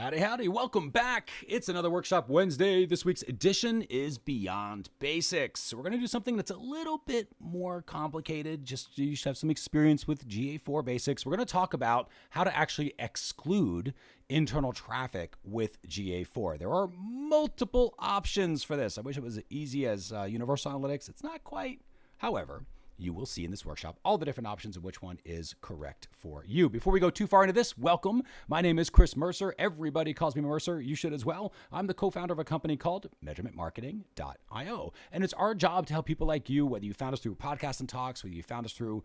Howdy, howdy. Welcome back. It's another Workshop Wednesday. This week's edition is Beyond Basics. So we're going to do something that's a little bit more complicated. Just you should have some experience with GA4 basics. We're going to talk about how to actually exclude internal traffic with GA4. There are multiple options for this. I wish it was as easy as Universal Analytics. It's not quite. However, you will see in this workshop all the different options and which one is correct for you. Before we go too far into this, welcome. My name is Chris Mercer. Everybody calls me Mercer. You should as well. I'm the co-founder of a company called measurementmarketing.io. And it's our job to help people like you, whether you found us through podcasts and talks, whether you found us through,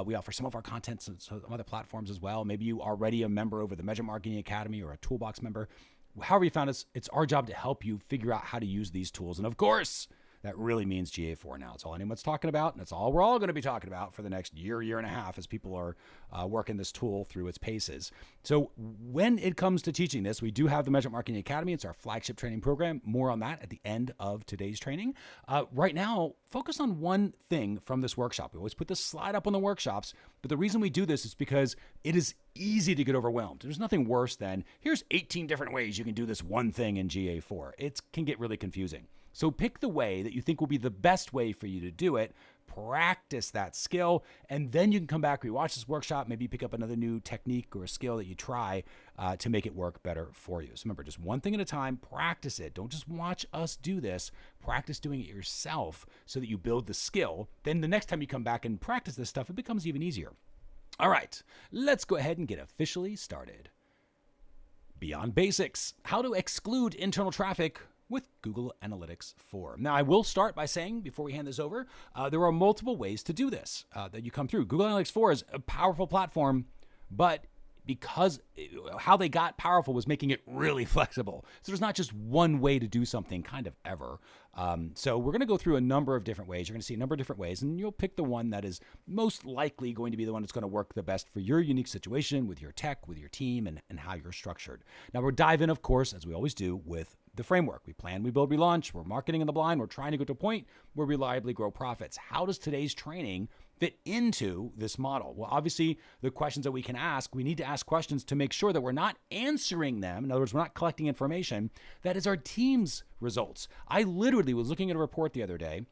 we offer some of our content on some other platforms as well. Maybe you are already a member over the Measurement Marketing Academy or a Toolbox member. However you found us, it's our job to help you figure out how to use these tools. And of course, that really means GA4 now. It's all anyone's talking about, and it's all we're all going to be talking about for the next year and a half as people are working this tool through its paces. So when it comes to teaching this, we do have the Measurement Marketing Academy. It's our flagship training program. More on that at the end of today's training. Right now, focus on one thing from this workshop. We always put this slide up on the workshops, but the reason we do this is because it is easy to get overwhelmed. There's nothing worse than, here's 18 different ways you can do this one thing in GA4. It can get really confusing. So pick the way that you think will be the best way for you to do it, practice that skill, and then you can come back, rewatch this workshop, maybe pick up another new technique or a skill that you try to make it work better for you. So remember, just one thing at a time, practice it. Don't just watch us do this, practice doing it yourself so that you build the skill. Then the next time you come back and practice this stuff, it becomes even easier. All right, let's go ahead and get officially started. Beyond Basics, how to exclude internal traffic with Google Analytics 4. Now, I will start by saying, before we hand this over, there are multiple ways to do this that you come through. Google Analytics 4 is a powerful platform, but because how they got powerful was making it really flexible. So there's not just one way to do something kind of ever. So we're going to go through a number of different ways. You're going to see a number of different ways, and you'll pick the one that is most likely going to be the one that's going to work the best for your unique situation with your tech, with your team, and how you're structured. Now, we'll dive in, of course, as we always do, with the framework. We plan, we build, we launch. We're marketing in the blind. We're trying to get to a point where we reliably grow profits. How does today's training fit into this model? Well, obviously, the questions that we can ask, we need to ask questions to make sure that we're not answering them. In other words, we're not collecting information that is our team's results. I literally was looking at a report the other day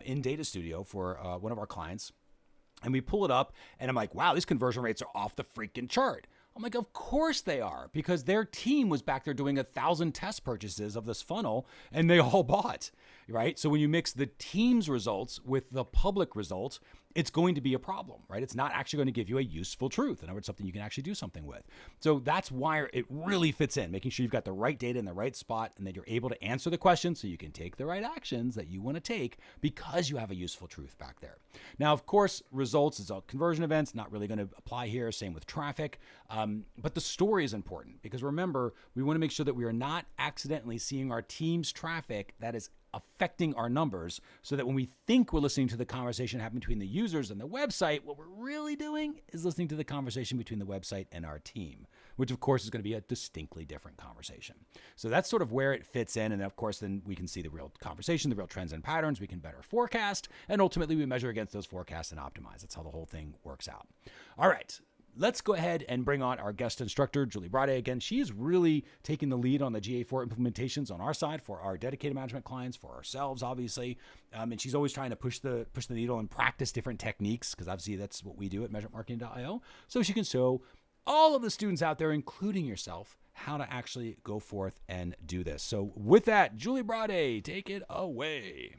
in Data Studio for one of our clients, and we pull it up, and I'm like, wow, these conversion rates are off the freaking chart. I'm like, of course they are, because their team was back there doing 1,000 test purchases of this funnel, and they all bought, right? So when you mix the team's results with the public results, it's going to be a problem, right? It's not actually going to give you a useful truth. In other words, something you can actually do something with. So that's why it really fits in, making sure you've got the right data in the right spot and that you're able to answer the question so you can take the right actions that you want to take because you have a useful truth back there. Now, of course, results is a conversion events, not really going to apply here. Same with traffic. But the story is important because remember, we want to make sure that we are not accidentally seeing our team's traffic that is affecting our numbers so that when we think we're listening to the conversation happen between the users and the website, what we're really doing is listening to the conversation between the website and our team, which of course is going to be a distinctly different conversation. So that's sort of where it fits in. And of course, then we can see the real conversation, the real trends and patterns. We can better forecast, and ultimately we measure against those forecasts and optimize. That's how the whole thing works out. All right. Let's go ahead and bring on our guest instructor, Julie Brade. Again, she is really taking the lead on the GA4 implementations on our side for our dedicated management clients, for ourselves, obviously. And she's always trying to push the needle and practice different techniques because obviously that's what we do at measurementmarketing.io. So she can show all of the students out there, including yourself, how to actually go forth and do this. So with that, Julie Brade, take it away.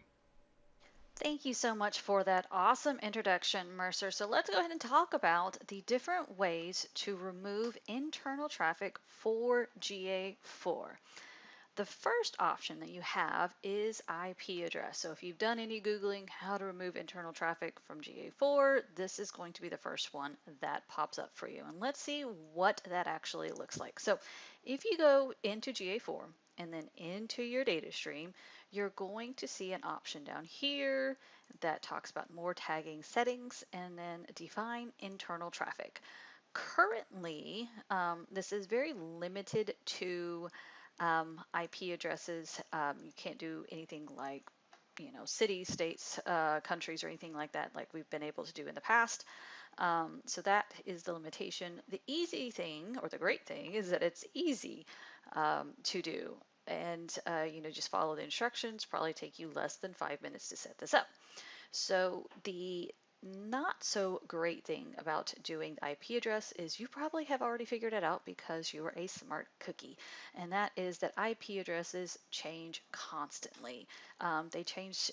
Thank you so much for that awesome introduction, Mercer. So let's go ahead and talk about the different ways to remove internal traffic for GA4. The first option that you have is IP address. So if you've done any Googling how to remove internal traffic from GA4, this is going to be the first one that pops up for you. And let's see what that actually looks like. So if you go into GA4 and then into your data stream, you're going to see an option down here that talks about more tagging settings and then define internal traffic. Currently, this is very limited to IP addresses. You can't do anything like, cities, states, countries, or anything like that, like we've been able to do in the past. So that is the limitation. The easy thing, or the great thing, is that it's easy to do. And just follow the instructions, probably take you less than 5 minutes to set this up. So the not so great thing about doing the IP address is you probably have already figured it out because you are a smart cookie, and that is that IP addresses change constantly. They change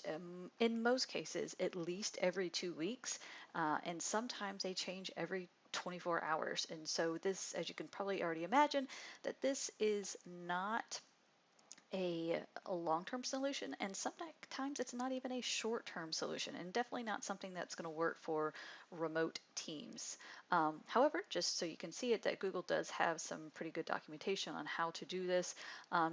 in most cases at least every 2 weeks, and sometimes they change every 24 hours. And so this, as you can probably already imagine, that this is not a long-term solution, and sometimes it's not even a short-term solution, and definitely not something that's going to work for remote teams. However, just so you can see it, that Google does have some pretty good documentation on how to do this,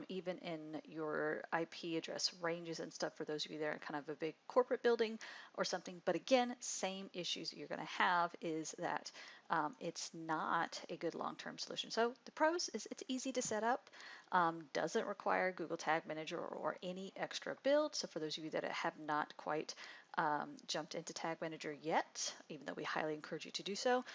even in your IP address ranges and stuff for those of you that are kind of a big corporate building or something. But again, same issues you're going to have is that it's not a good long-term solution. So the pros is it's easy to set up, doesn't require Google Tag Manager or any extra build. So for those of you that have not quite jumped into Tag Manager yet, even though we highly encourage you to do so,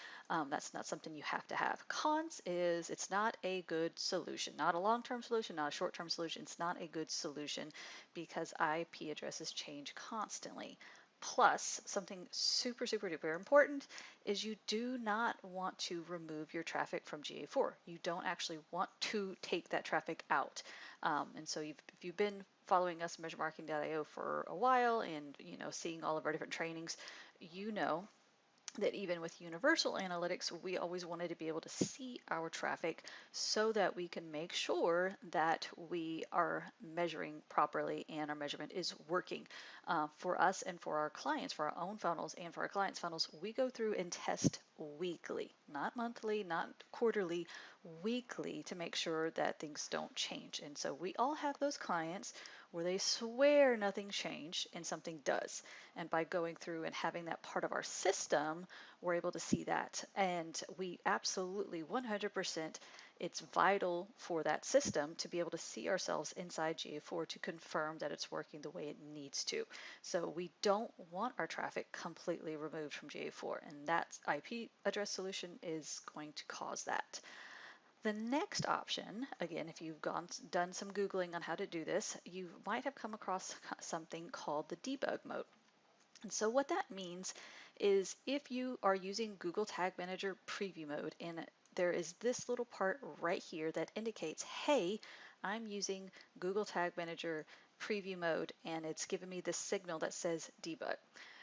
that's not something you have to have. Cons is it's not a good solution, not a long-term solution, not a short-term solution. It's not a good solution because IP addresses change constantly. Plus, something super, super duper important is you do not want to remove your traffic from GA4. You don't actually want to take that traffic out. And so if you've been following us measuremarketing.io for a while and seeing all of our different trainings, you know that even with universal analytics, we always wanted to be able to see our traffic so that we can make sure that we are measuring properly and our measurement is working. For us and for our clients, for our own funnels and for our clients' funnels, we go through and test weekly, not monthly, not quarterly, weekly, to make sure that things don't change. And so we all have those clients where they swear nothing changed and something does. And by going through and having that part of our system, we're able to see that. And we absolutely 100%, it's vital for that system to be able to see ourselves inside GA4 to confirm that it's working the way it needs to. So we don't want our traffic completely removed from GA4, and that IP address solution is going to cause that. The next option, again, if you've done some Googling on how to do this, you might have come across something called the debug mode. And so what that means is if you are using Google Tag Manager preview mode, and there is this little part right here that indicates, hey, I'm using Google Tag Manager preview mode, and it's giving me this signal that says debug.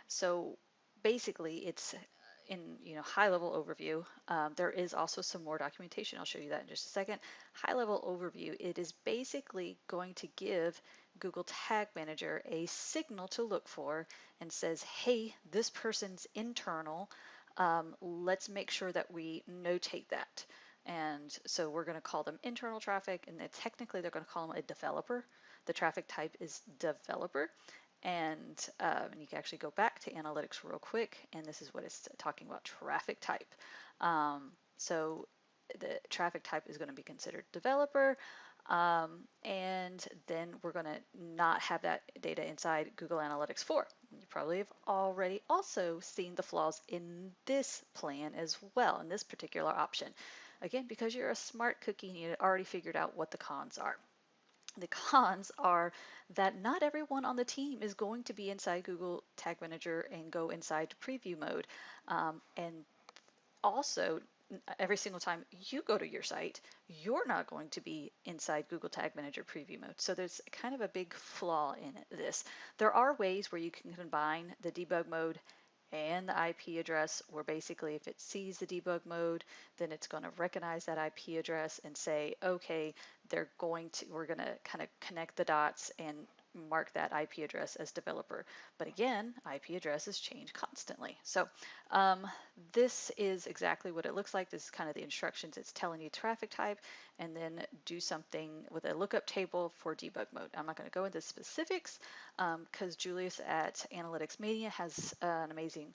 So basically it's in high level overview. There is also some more documentation. I'll show you that in just a second. High level overview, it is basically going to give Google Tag Manager a signal to look for and says, hey, this person's internal. Let's make sure that we notate that. And so we're going to call them internal traffic, and technically they're going to call them a developer. The traffic type is developer. And you can actually go back to analytics real quick, and this is what it's talking about, traffic type. So the traffic type is going to be considered developer, and then we're going to not have that data inside Google Analytics 4. You probably have already also seen the flaws in this plan as well, in this particular option. Again, because you're a smart cookie and you already figured out what the cons are. The cons are that not everyone on the team is going to be inside Google Tag Manager and go inside preview mode. And also, every single time you go to your site, you're not going to be inside Google Tag Manager preview mode. So there's kind of a big flaw in this. There are ways where you can combine the debug mode and the IP address, where basically if it sees the debug mode, then it's going to recognize that IP address and say, okay, we're going to kind of connect the dots and mark that IP address as developer. But again, IP addresses change constantly. So this is exactly what it looks like. This is kind of the instructions. It's telling you traffic type, and then do something with a lookup table for debug mode. I'm not going to go into specifics because Julius at Analytics Media has an amazing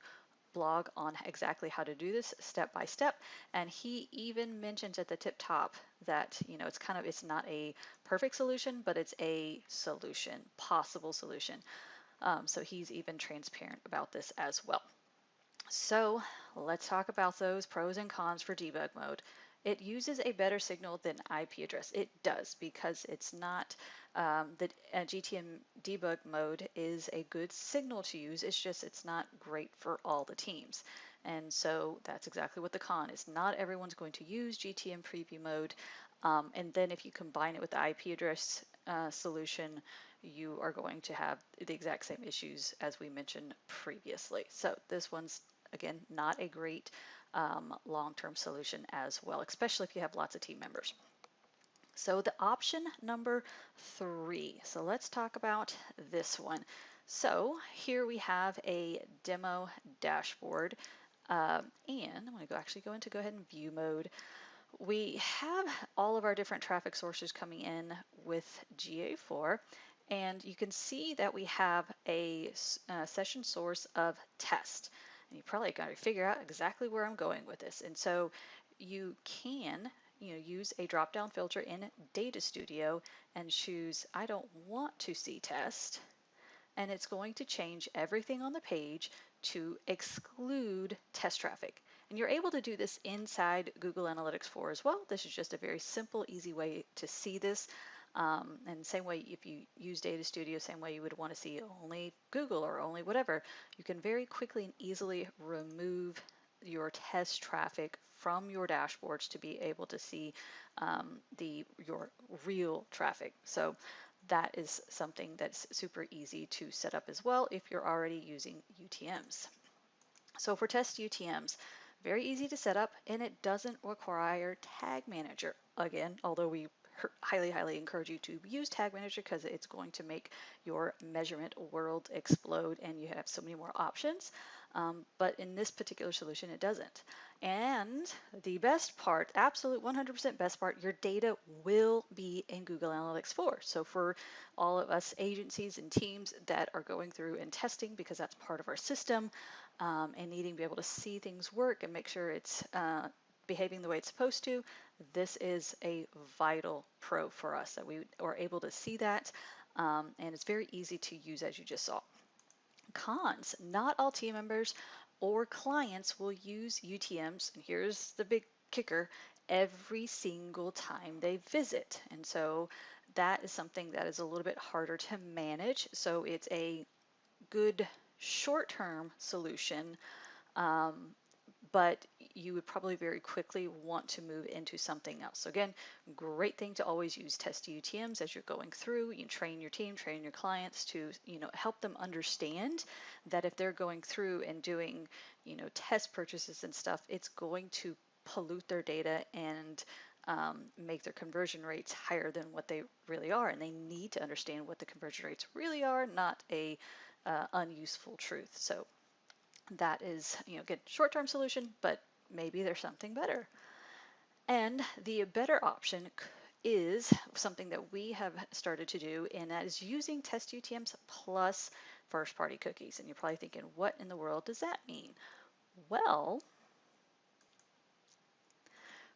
blog on exactly how to do this step by step, and he even mentions at the tip top that it's not a perfect solution, but it's a solution, possible solution. So he's even transparent about this as well. So let's talk about those pros and cons for debug mode. It uses a better signal than IP address. It does because it's not the GTM debug mode is a good signal to use. It's just it's not great for all the teams. And so that's exactly what the con is. Not everyone's going to use GTM preview mode. And then if you combine it with the IP address solution, you are going to have the exact same issues as we mentioned previously. So this one's again, not a great long-term solution as well, especially if you have lots of team members. So the option number 3. So let's talk about this one. So here we have a demo dashboard. And I'm going to go ahead and view mode. We have all of our different traffic sources coming in with GA4, and you can see that we have a session source of test. And you probably got to figure out exactly where I'm going with this. And so you can use a drop-down filter in Data Studio and choose I don't want to see test, and it's going to change everything on the page to exclude test traffic. And you're able to do this inside Google Analytics 4 as well. This is just a very simple, easy way to see this. And same way, if you use Data Studio, same way you would want to see only Google or only whatever, you can very quickly and easily remove your test traffic from your dashboards to be able to see your real traffic. So that is something that's super easy to set up as well if you're already using UTMs. So for test UTMs, very easy to set up, and it doesn't require Tag Manager. Again, although we highly encourage you to use Tag Manager because it's going to make your measurement world explode and you have so many more options. But in this particular solution, it doesn't. And the best part, absolute 100% best part, your data will be in Google Analytics 4. So for all of us agencies and teams that are going through and testing, because that's part of our system, and needing to be able to see things work and make sure it's behaving the way it's supposed to, this is a vital pro for us that we are able to see that, and it's very easy to use as you just saw. Cons, not all team members or clients will use UTMs, and here's the big kicker, every single time they visit. And so that is something that is a little bit harder to manage. So it's a good short-term solution, but you would probably very quickly want to move into something else. So again, great thing to always use test UTMs as you're going through. You train your team, train your clients to help them understand that if they're going through and doing test purchases and stuff, it's going to pollute their data and make their conversion rates higher than what they really are. And they need to understand what the conversion rates really are, not a unuseful truth. So that is, good short-term solution, but maybe there's something better. And the better option is something that we have started to do, and that is using test UTMs plus first-party cookies. And you're probably thinking, what in the world does that mean? Well,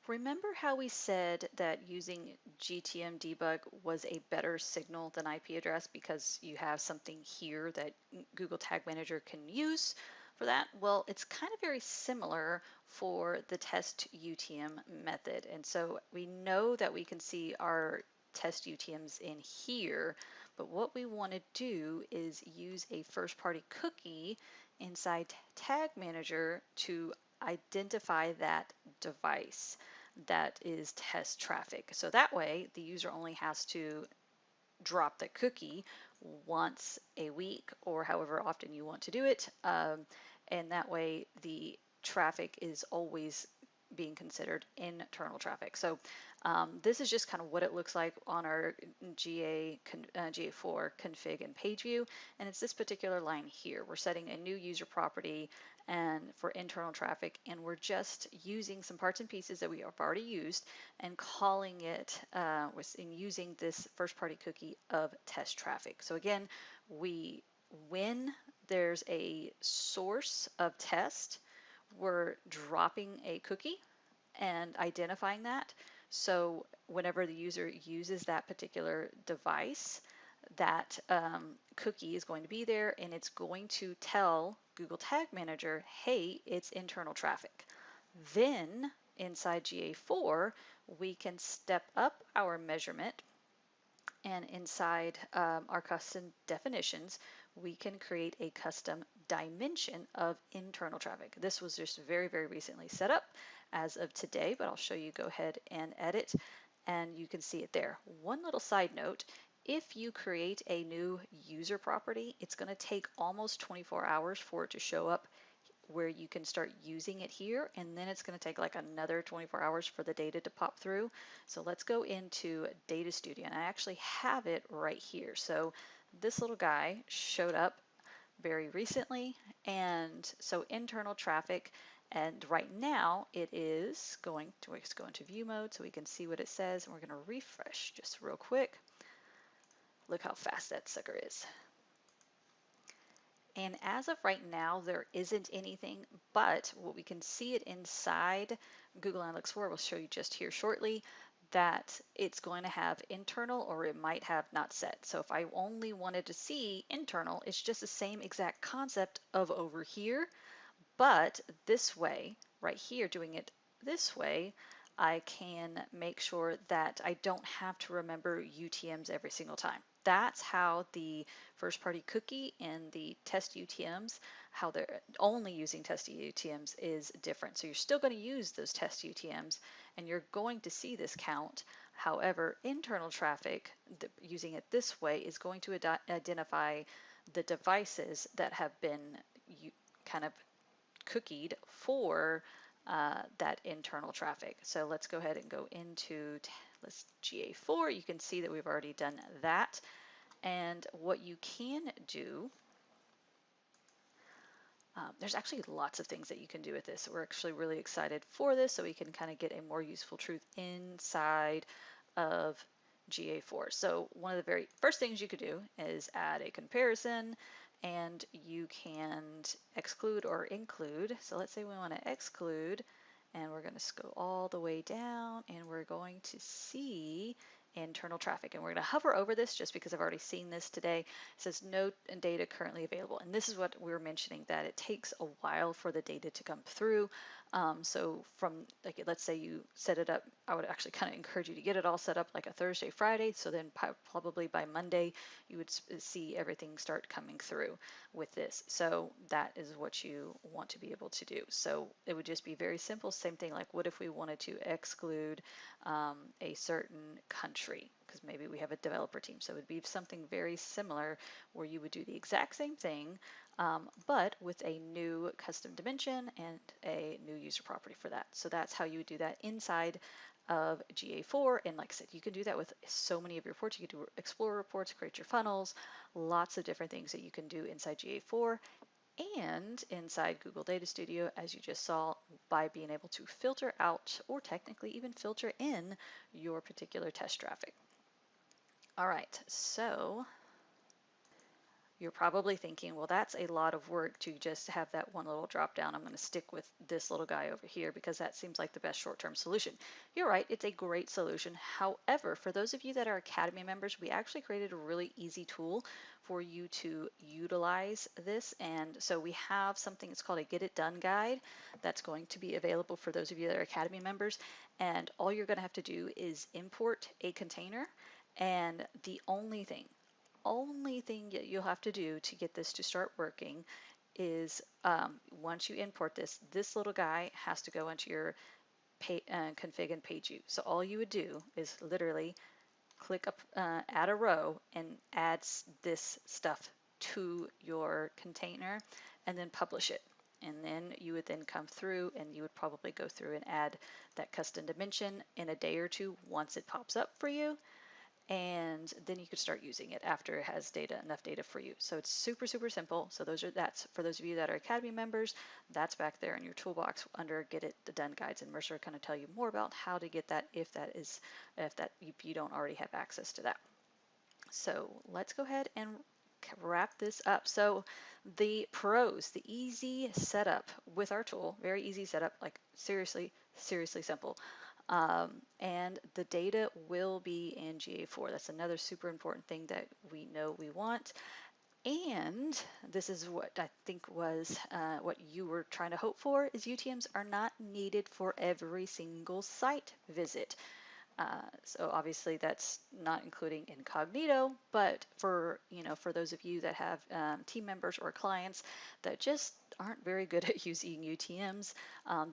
remember how we said that using GTM debug was a better signal than IP address because you have something here that Google Tag Manager can use for that? Well, it's kind of very similar for the test UTM method. And so we know that we can see our test UTMs in here, but what we want to do is use a first-party cookie inside Tag Manager to identify that device that is test traffic. So that way the user only has to drop the cookie once a week or however often you want to do it. And that way the traffic is always being considered internal traffic. So this is just kind of what it looks like on our GA4 config and page view. And it's this particular line here. We're setting a new user property and for internal traffic, and we're just using some parts and pieces that we have already used and calling it and using this first party cookie of test traffic. So again, when there's a source of test, we're dropping a cookie and identifying that. So whenever the user uses that particular device, that cookie is going to be there, and it's going to tell Google Tag Manager, hey, it's internal traffic. Then inside GA4, we can step up our measurement, and inside our custom definitions, we can create a custom dimension of internal traffic. This was just very, very recently set up as of today, but I'll show you. Go ahead and edit, and you can see it there. One little side note, if you create a new user property, it's going to take almost 24 hours for it to show up where you can start using it here, and then it's going to take like another 24 hours for the data to pop through. So let's go into Data Studio, and I actually have it right here. So this little guy showed up very recently, and so internal traffic, and right now it is going to, let's go into view mode so we can see what it says, and we're going to refresh just real quick. Look how fast that sucker is. And as of right now, there isn't anything, but what we can see it inside Google Analytics 4, we'll show you just here shortly, that it's going to have internal, or it might have not set. So if I only wanted to see internal, it's just the same exact concept of over here, but this way, right here, doing it this way, I can make sure that I don't have to remember UTMs every single time. That's how the first party cookie and the test UTMs, how they're only using test UTMs is different. So you're still going to use those test UTMs and you're going to see this count. However, internal traffic, using it this way, is going to identify the devices that have been kind of cookied for that internal traffic. So let's go ahead and go into GA4. You can see that we've already done that. And what you can do, there's actually lots of things that you can do with this. We're actually really excited for this so we can kind of get a more useful truth inside of GA4. So one of the very first things you could do is add a comparison, and you can exclude or include. So let's say we want to exclude, and we're going to go all the way down, and we're going to see internal traffic, and we're going to hover over this just because I've already seen this today. It says no data currently available, and this is what we were mentioning, that it takes a while for the data to come through. So from, like, let's say you set it up, I would actually kind of encourage you to get it all set up like a Thursday, Friday, so then probably by Monday you would see everything start coming through with this. So that is what you want to be able to do. So it would just be very simple, same thing like what if we wanted to exclude a certain country, because maybe we have a developer team. So it would be something very similar where you would do the exact same thing, but with a new custom dimension and a new user property for that. So that's how you would do that inside of GA4. And like I said, you can do that with so many of your reports. You can do Explorer reports, create your funnels, lots of different things that you can do inside GA4 and inside Google Data Studio, as you just saw, by being able to filter out, or technically even filter in, your particular test traffic. All right, so you're probably thinking, well, that's a lot of work to just have that one little drop down. I'm going to stick with this little guy over here because that seems like the best short-term solution. You're right, it's a great solution. However, for those of you that are Academy members, we actually created a really easy tool for you to utilize this. And so we have something that's called a Get It Done guide that's going to be available for those of you that are Academy members. And all you're going to have to do is import a container, and the only thing that you'll have to do to get this to start working is once you import this little guy has to go into your config and page view. So all you would do is literally click up, add a row, and add this stuff to your container, and then publish it. And then you would then come through and you would probably go through and add that custom dimension in a day or two once it pops up for you. And then you could start using it after it has enough data for you. So it's super, super simple. So that's for those of you that are Academy members, that's back there in your toolbox under Get It Done guides, and Mercer kind of tell you more about how to get that if you don't already have access to that. So let's go ahead and wrap this up. So the pros, the easy setup with our tool, very easy setup, like seriously, seriously simple. And the data will be in GA4. That's another super important thing that we know we want. And this is what I think was what you were trying to hope for, is UTMs are not needed for every single site visit. So obviously that's not including incognito, but for for those of you that have team members or clients that just aren't very good at using UTMs,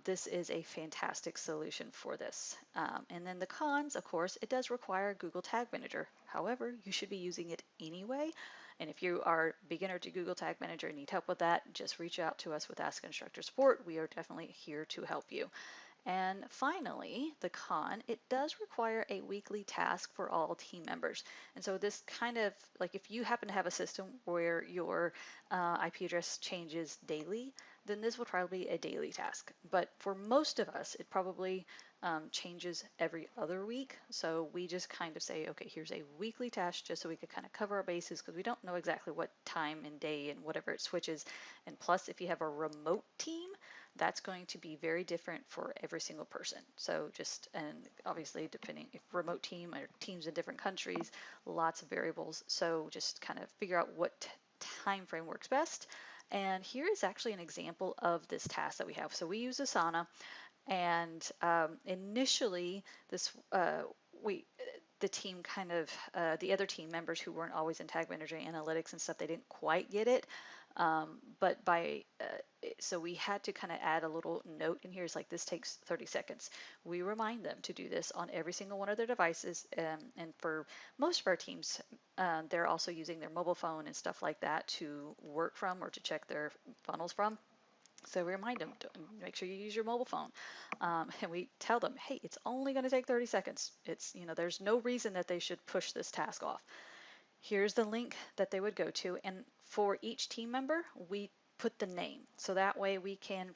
this is a fantastic solution for this. And then the cons, of course, it does require Google Tag Manager. However, you should be using it anyway. And if you are beginner to Google Tag Manager and need help with that, just reach out to us with Ask Instructor Support. We are definitely here to help you. And finally, the con, it does require a weekly task for all team members. And so this kind of, like if you happen to have a system where your IP address changes daily, then this will probably be a daily task. But for most of us, it probably changes every other week. So we just kind of say, okay, here's a weekly task just so we could kind of cover our bases, because we don't know exactly what time and day and whatever it switches. And plus, if you have a remote team, that's going to be very different for every single person. So just, and obviously depending if remote team or teams in different countries, lots of variables. So just kind of figure out what time frame works best. And here is actually an example of this task that we have. So we use Asana, and initially this the team kind of the other team members who weren't always in Tag Manager analytics and stuff, they didn't quite get it. But so we had to kind of add a little note in here. It's like, this takes 30 seconds. We remind them to do this on every single one of their devices. And for most of our teams, they're also using their mobile phone and stuff like that to work from or to check their funnels from. So we remind them to make sure you use your mobile phone. And we tell them, hey, it's only going to take 30 seconds. It's, there's no reason that they should push this task off. Here's the link that they would go to. And for each team member, we put the name. So that way we can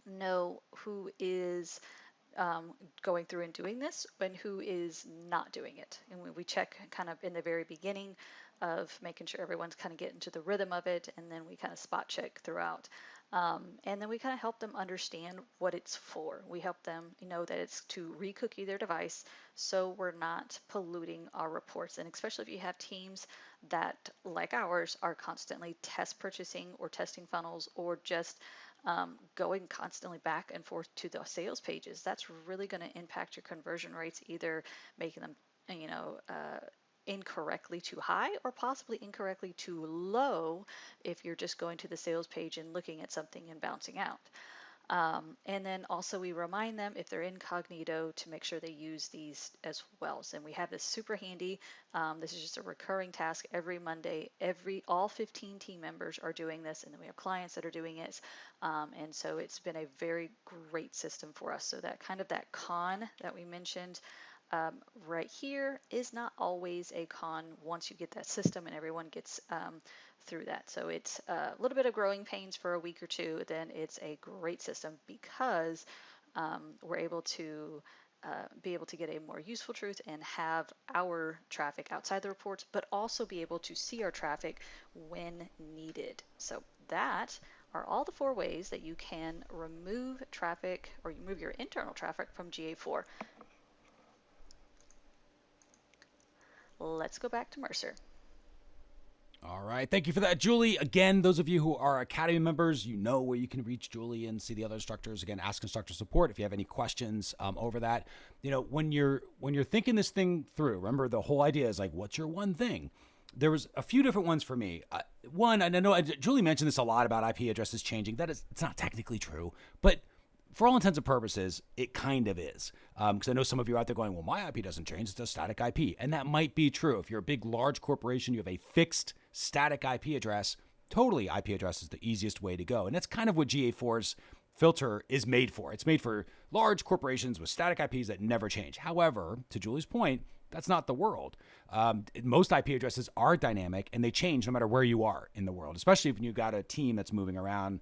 know who is going through and doing this and who is not doing it. And we check kind of in the very beginning of making sure everyone's kind of getting to the rhythm of it, and then we kind of spot check throughout. And then we kind of help them understand what it's for. We help them know that it's to re-cookie their device so we're not polluting our reports. And especially if you have teams that, like ours, are constantly test purchasing or testing funnels or just going constantly back and forth to the sales pages, that's really going to impact your conversion rates, either making them, incorrectly too high or possibly incorrectly too low if you're just going to the sales page and looking at something and bouncing out. And then also we remind them if they're incognito to make sure they use these as well. And we have this super handy. This is just a recurring task every Monday. All 15 team members are doing this, and then we have clients that are doing it. And so it's been a very great system for us. So that kind of that con that we mentioned right here is not always a con once you get that system and everyone gets through that. So it's a little bit of growing pains for a week or two, then it's a great system because we're able to be able to get a more useful truth and have our traffic outside the reports, but also be able to see our traffic when needed. So that are all the 4 ways that you can remove traffic or remove your internal traffic from GA4. Let's go back to Mercer. All right. Thank you for that, Julie. Again, those of you who are Academy members, you know where you can reach Julie and see the other instructors. Again, Ask Instructor Support if you have any questions over that. When you're thinking this thing through, remember the whole idea is like, what's your one thing? There was a few different ones for me. One, and I know Julie mentioned this a lot about IP addresses changing. It's not technically true, but for all intents and purposes, it kind of is. Because I know some of you are out there going, well, my IP doesn't change. It's a static IP. And that might be true. If you're a big, large corporation, you have a fixed static IP address, totally IP address is the easiest way to go. And that's kind of what GA4's filter is made for. It's made for large corporations with static IPs that never change. However, to Julie's point, that's not the world. Most IP addresses are dynamic and they change no matter where you are in the world, especially if you've got a team that's moving around.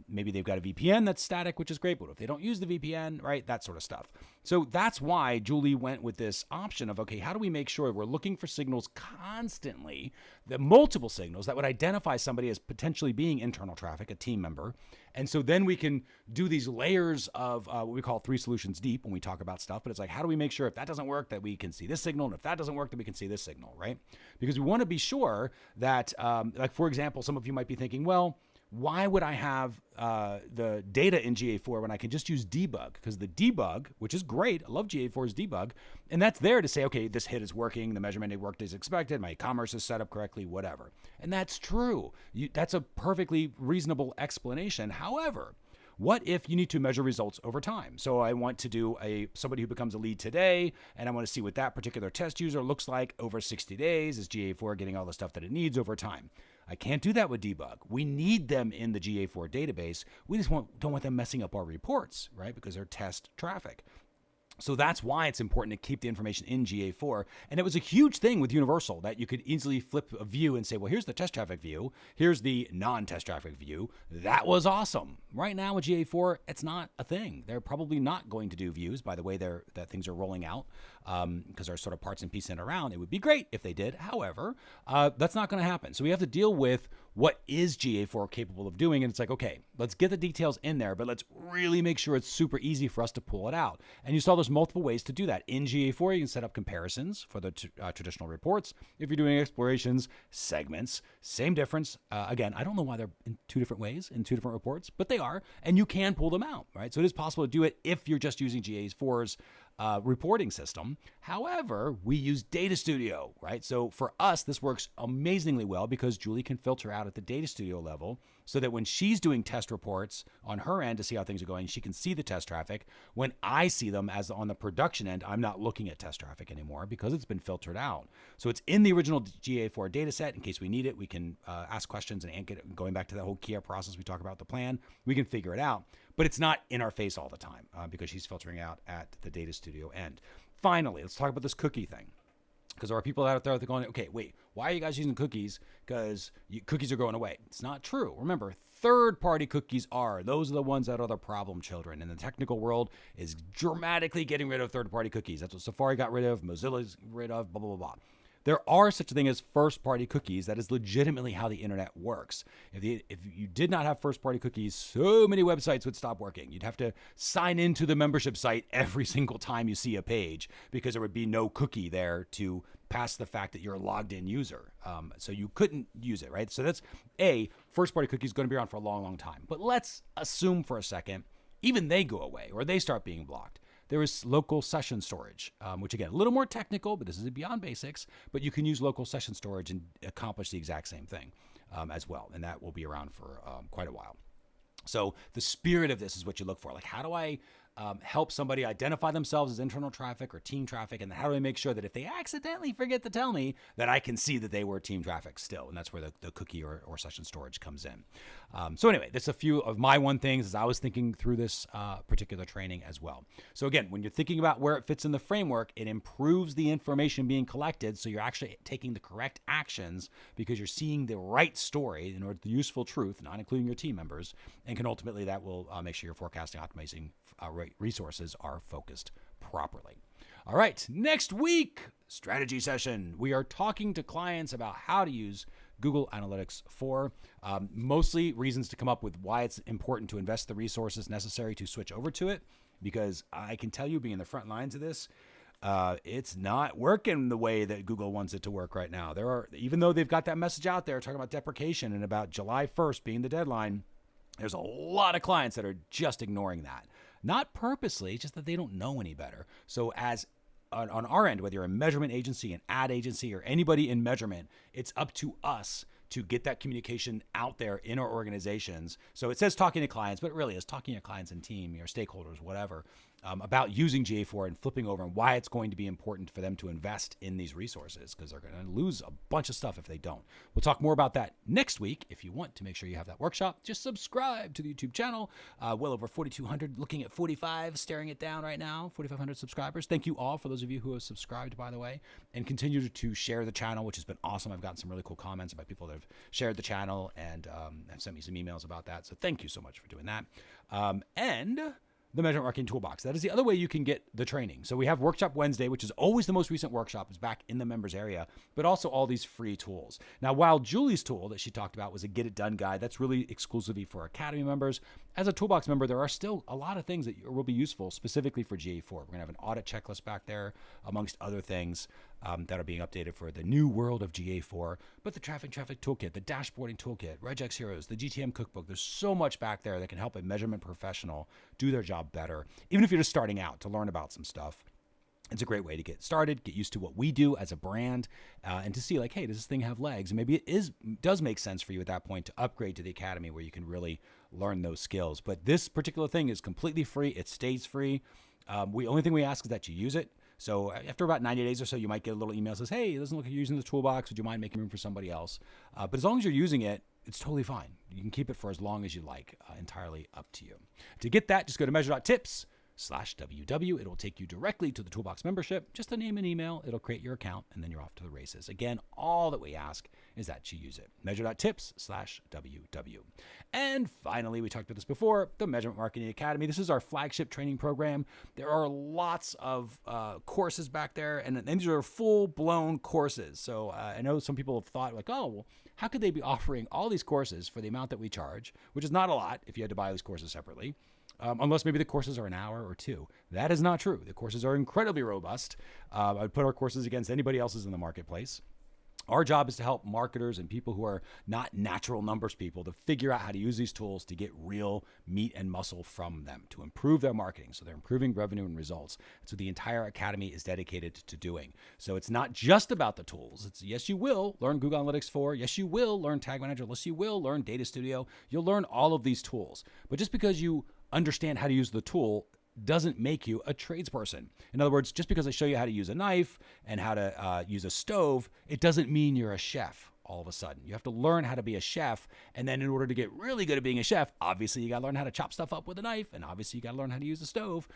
Maybe they've got a VPN that's static, which is great, but if they don't use the VPN, right, that sort of stuff. So that's why Julie went with this option of, okay, how do we make sure we're looking for signals constantly, the multiple signals that would identify somebody as potentially being internal traffic, a team member. And so then we can do these layers of what we call 3 solutions deep when we talk about stuff. But it's like, how do we make sure if that doesn't work that we can see this signal. And if that doesn't work, then we can see this signal, right? Because we want to be sure that, like, for example, some of you might be thinking, well, why would I have the data in GA4 when I can just use debug? Because the debug, which is great, I love GA4's debug, and that's there to say, okay, this hit is working, the measurement worked as expected, my commerce is set up correctly, whatever. And that's true. That's a perfectly reasonable explanation. However, what if you need to measure results over time? So I want to do somebody who becomes a lead today, and I want to see what that particular test user looks like over 60 days. Is GA4 getting all the stuff that it needs over time? I can't do that with debug. We need them in the GA4 database. We just don't want them messing up our reports, right? Because they're test traffic. So that's why it's important to keep the information in GA4. And it was a huge thing with Universal that you could easily flip a view and say, well, here's the test traffic view. Here's the non-test traffic view. That was awesome. Right now with GA4, it's not a thing. They're probably not going to do views by the way that things are rolling out because they're sort of parts and pieces in around. It would be great if they did. However, that's not going to happen. So we have to deal with what is GA4 capable of doing? And it's like, okay, let's get the details in there, but let's really make sure it's super easy for us to pull it out. And you saw there's multiple ways to do that. In GA4, you can set up comparisons for the traditional reports. If you're doing explorations, segments, same difference. Again, I don't know why they're in two different ways in two different reports, but they are, and you can pull them out, right? So it is possible to do it if you're just using GA4's reporting system. However, we use Data Studio, right? So for us, this works amazingly well because Julie can filter out at the Data Studio level so that when she's doing test reports on her end to see how things are going, she can see the test traffic. When I see them as on the production end, I'm not looking at test traffic anymore because it's been filtered out. So it's in the original GA4 data set. In case we need it, we can ask questions and get it, going back to that whole Kia process we talk about the plan, we can figure it out. But it's not in our face all the time because she's filtering out at the Data Studio end. Finally, let's talk about this cookie thing. Because there are people out there that are going, okay, wait, why are you guys using cookies? Because cookies are going away. It's not true. Remember, third-party cookies those are the ones that are the problem children. And the technical world is dramatically getting rid of third-party cookies. That's what Safari got rid of, Mozilla's rid of, blah, blah, blah, blah. There are such a thing as first-party cookies. That is legitimately how the internet works. If you did not have first-party cookies, so many websites would stop working. You'd have to sign into the membership site every single time you see a page because there would be no cookie there to pass the fact that you're a logged-in user. So you couldn't use it, right? So that's first-party cookies going to be around for a long, long time. But let's assume for a second, even they go away or they start being blocked. There is local session storage, which again, a little more technical, but this is beyond basics, but you can use local session storage and accomplish the exact same thing as well. And that will be around for quite a while. So the spirit of this is what you look for. Like, how do I help somebody identify themselves as internal traffic or team traffic? And how do I make sure that if they accidentally forget to tell me that I can see that they were team traffic still? And that's where the cookie or session storage comes in. So anyway, that's a few of my things as I was thinking through this particular training as well. So again, when you're thinking about where it fits in the framework, it improves the information being collected. So you're actually taking the correct actions because you're seeing the right story in order to useful truth, not including your team members. And can ultimately that will make sure your forecasting, optimizing resources are focused properly. All right, next week, strategy session. We are talking to clients about how to use Google Analytics 4, mostly reasons to come up with why it's important to invest the resources necessary to switch over to it, because I can tell you, being in the front lines of this, it's not working the way that Google wants it to work right now. Even though they've got that message out there talking about deprecation and about July 1st being the deadline, there's a lot of clients that are just ignoring that. Not purposely, just that they don't know any better. So as on our end, whether you're a measurement agency, an ad agency, or anybody in measurement, it's up to us to get that communication out there in our organizations. So it says talking to clients, but it really is talking to your clients and team, your stakeholders, whatever, about using GA4 and flipping over and why it's going to be important for them to invest in these resources, because they're going to lose a bunch of stuff if they don't. We'll talk more about that next week. If you want to make sure you have that workshop, just subscribe to the YouTube channel. Well over 4,200, looking at 45, staring it down right now, 4,500 subscribers. Thank you all for those of you who have subscribed, by the way, and continue to share the channel, which has been awesome. I've gotten some really cool comments about people that have shared the channel and have sent me some emails about that. So thank you so much for doing that. And the Measurement Marketing Toolbox. That is the other way you can get the training. So we have Workshop Wednesday, which is always the most recent workshop. It's back in the members area, but also all these free tools. Now, while Julie's tool that she talked about was a Get It Done guide, that's really exclusively for Academy members. as a Toolbox member, there are still a lot of things that will be useful specifically for GA4. We're going to have an audit checklist back there, amongst other things that are being updated for the new world of GA4. But the traffic toolkit, the dashboarding toolkit, Regex Heroes, the GTM cookbook, there's so much back there that can help a measurement professional do their job better, even if you're just starting out to learn about some stuff. It's a great way to get started, get used to what we do as a brand, and to see like, hey, does this thing have legs? And maybe it does make sense for you at that point to upgrade to the academy where you can really learn those skills. But this particular thing is completely free. It stays free. Only thing we ask is that you use it. So after about 90 days or so, you might get a little email that says, hey, it doesn't look like you're using the Toolbox. Would you mind making room for somebody else? But as long as you're using it, it's totally fine. You can keep it for as long as you like, entirely up to you. To get that, just go to measure.tips/WW. It'll take you directly to the Toolbox membership. Just a name and email. It'll create your account, and then you're off to the races. Again, all that we ask is that you use it. Measure.tips/WW. And finally, we talked about this before, the Measurement Marketing Academy. This is our flagship training program. There are lots of courses back there, and these are full-blown courses. So I know some people have thought like, oh, well, how could they be offering all these courses for the amount that we charge, which is not a lot if you had to buy these courses separately. Unless maybe the courses are an hour or two. That is not true. The courses are incredibly robust. I would put our courses against anybody else's in the marketplace. Our job is to help marketers and people who are not natural numbers people to figure out how to use these tools to get real meat and muscle from them, to improve their marketing. So they're improving revenue and results. That's what the entire academy is dedicated to doing. So it's not just about the tools. It's yes, you will learn Google Analytics 4. Yes, you will learn Tag Manager. Yes, you will learn Data Studio. You'll learn all of these tools. But just because you understand how to use the tool doesn't make you a tradesperson. In other words, just because I show you how to use a knife and how to use a stove, it doesn't mean you're a chef all of a sudden. You have to learn how to be a chef. And then in order to get really good at being a chef, obviously you got to learn how to chop stuff up with a knife. And obviously you got to learn how to use a stove.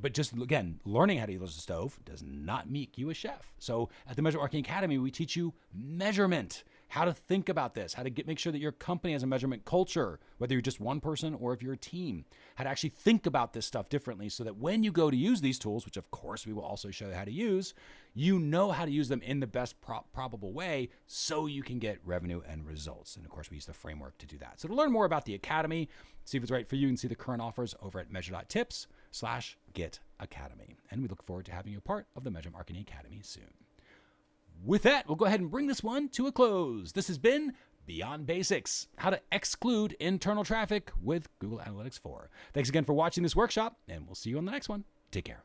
But just again, learning how to use a stove does not make you a chef. So at the Measurement Marketing Academy, we teach you measurement, how to think about this, how to make sure that your company has a measurement culture, whether you're just one person or if you're a team, how to actually think about this stuff differently so that when you go to use these tools, which of course we will also show you how to use, you know how to use them in the best probable way so you can get revenue and results. And of course, we use the framework to do that. So to learn more about the Academy, see if it's right for you, and see the current offers over at measure.tips/getacademy. And we look forward to having you a part of the Measurement Marketing Academy soon. With that, we'll go ahead and bring this one to a close. This has been Beyond Basics, how to exclude internal traffic with Google Analytics 4. Thanks again for watching this workshop, and we'll see you on the next one. Take care.